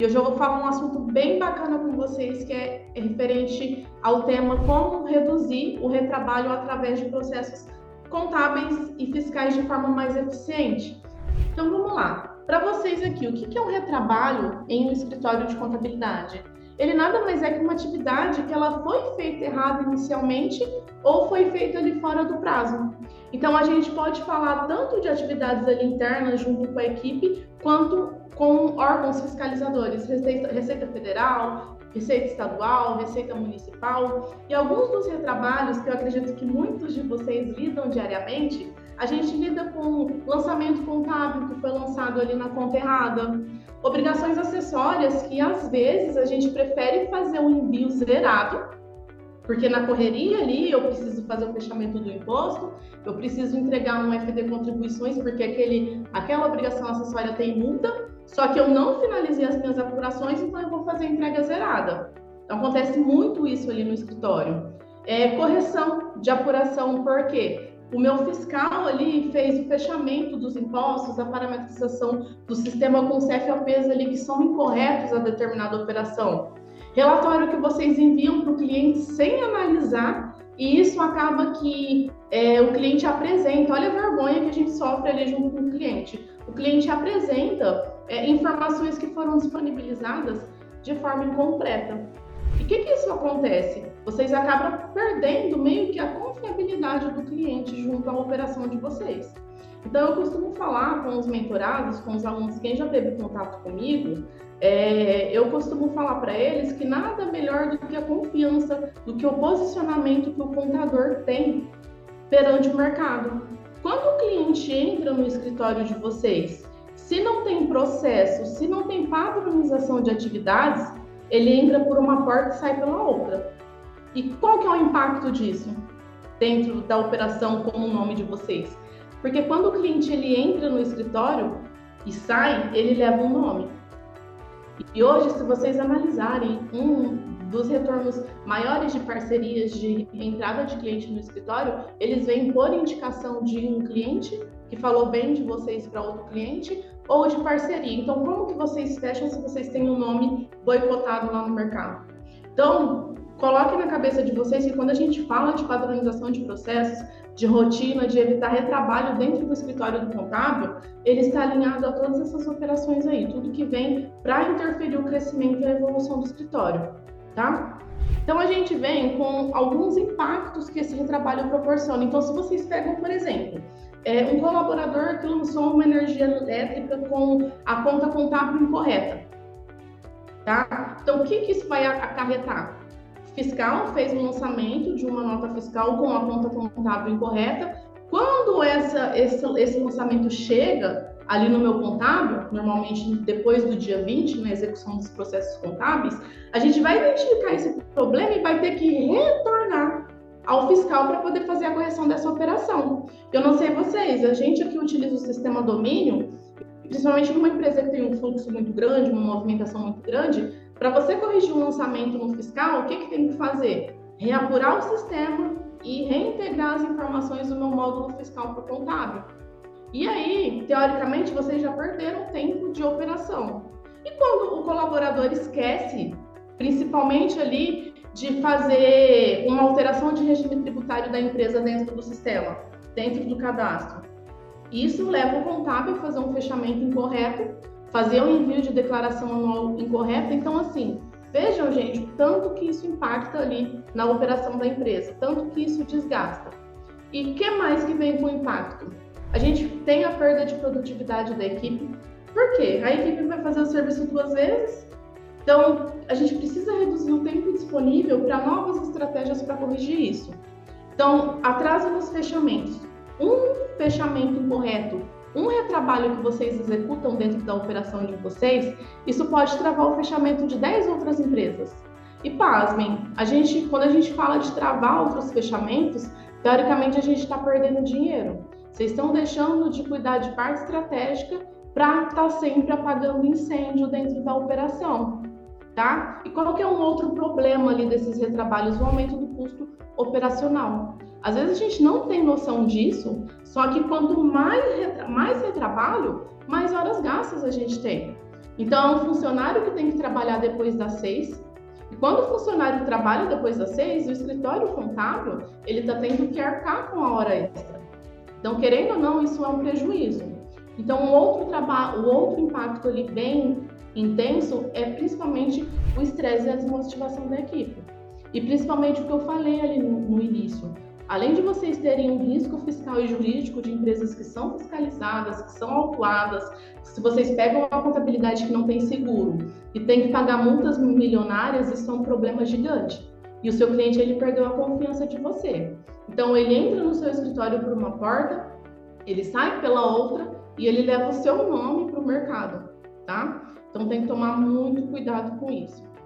E hoje eu vou falar um assunto bem bacana com vocês, que é referente ao tema como reduzir o retrabalho através de processos contábeis e fiscais de forma mais eficiente. Então vamos lá. Para vocês aqui, o que é um retrabalho em um escritório de contabilidade? Ele nada mais é que uma atividade que ela foi feita errada inicialmente ou foi feita ali fora do prazo. Então a gente pode falar tanto de atividades ali internas junto com a equipe, quanto com órgãos fiscalizadores, Receita Federal, Receita Estadual, Receita Municipal. E alguns dos retrabalhos que eu acredito que muitos de vocês lidam diariamente, a gente lida com lançamento contábil que foi lançado ali na conta errada, obrigações acessórias que às vezes a gente prefere fazer um envio zerado, porque na correria ali eu preciso fazer o fechamento do imposto, eu preciso entregar um FD contribuições, porque aquela obrigação acessória tem multa, só que eu não finalizei as minhas apurações, então eu vou fazer a entrega zerada. Então acontece muito isso ali no escritório. Correção de apuração, por quê? O meu fiscal ali fez o fechamento dos impostos, a parametrização do sistema com CFOPs ali que são incorretos a determinada operação. Relatório que vocês enviam para o cliente sem analisar, e isso acaba que o cliente apresenta, olha a vergonha que a gente sofre ali junto com o cliente. O cliente apresenta informações que foram disponibilizadas de forma incompleta. E o que isso acontece? Vocês acabam perdendo meio que a confiabilidade do cliente junto à operação de vocês. Então, eu costumo falar com os mentorados, com os alunos, quem já teve contato comigo, eu costumo falar para eles que nada melhor do que a confiança, do que o posicionamento que o contador tem perante o mercado. Quando o cliente entra no escritório de vocês, se não tem processo, se não tem padronização de atividades, ele entra por uma porta e sai pela outra. E qual que é o impacto disso dentro da operação com o nome de vocês? Porque quando o cliente ele entra no escritório e sai, ele leva um nome. E hoje, se vocês analisarem um dos retornos maiores de parcerias de entrada de cliente no escritório, eles vêm por indicação de um cliente que falou bem de vocês para outro cliente ou de parceria. Então, como que vocês fecham se vocês têm um nome boicotado lá no mercado? Então, coloque na cabeça de vocês que quando a gente fala de padronização de processos, de rotina, de evitar retrabalho dentro do escritório do contábil, ele está alinhado a todas essas operações aí, tudo que vem para interferir o crescimento e a evolução do escritório, tá? Então, a gente vem com alguns impactos que esse retrabalho proporciona. Então, se vocês pegam, por exemplo, um colaborador que lançou uma energia elétrica com a conta contábil incorreta, tá? Então, o que isso vai acarretar? O fiscal fez um lançamento de uma nota fiscal com a conta contábil incorreta. Quando esse lançamento chega ali no meu contábil, normalmente depois do dia 20, na execução dos processos contábeis, a gente vai identificar esse problema e vai ter que retornar ao fiscal para poder fazer a correção dessa operação. Eu não sei vocês, a gente aqui utiliza o sistema domínio, principalmente numa empresa que tem um fluxo muito grande, uma movimentação muito grande. Para você corrigir um lançamento no fiscal, o que tem que fazer? Reapurar o sistema e reintegrar as informações do meu módulo fiscal para o contábil. E aí, teoricamente, vocês já perderam tempo de operação. E quando o colaborador esquece, principalmente ali, de fazer uma alteração de regime tributário da empresa dentro do sistema, dentro do cadastro, isso leva o contábil a fazer um fechamento incorreto, fazer um envio de declaração anual incorreta. Então, assim, vejam, gente, o tanto que isso impacta ali na operação da empresa, tanto que isso desgasta. E o que mais que vem com impacto? A gente tem a perda de produtividade da equipe. Por quê? A equipe vai fazer o serviço 2 vezes, então a gente precisa reduzir o tempo disponível para novas estratégias para corrigir isso. Então, atraso nos fechamentos. Um fechamento incorreto, um retrabalho que vocês executam dentro da operação de vocês, isso pode travar o fechamento de 10 outras empresas. E pasmem, quando a gente fala de travar outros fechamentos, teoricamente a gente está perdendo dinheiro. Vocês estão deixando de cuidar de parte estratégica para estar sempre apagando incêndio dentro da operação, tá? E qual que é um outro problema ali desses retrabalhos? O aumento do custo operacional. Às vezes a gente não tem noção disso, só que quanto mais retrabalho, mais horas gastas a gente tem. Então, é um funcionário que tem que trabalhar depois das 6. E quando o funcionário trabalha depois das 6, o escritório contábil, ele está tendo que arcar com a hora extra. Então, querendo ou não, isso é um prejuízo. Então, o outro impacto ali bem intenso é principalmente o estresse e a desmotivação da equipe. E principalmente o que eu falei ali no início. Além de vocês terem um risco fiscal e jurídico de empresas que são fiscalizadas, que são autuadas, se vocês pegam uma contabilidade que não tem seguro e tem que pagar multas milionárias, isso é um problema gigante. E o seu cliente, ele perdeu a confiança de você. Então, ele entra no seu escritório por uma porta, ele sai pela outra e ele leva o seu nome para o mercado, tá? Então, tem que tomar muito cuidado com isso.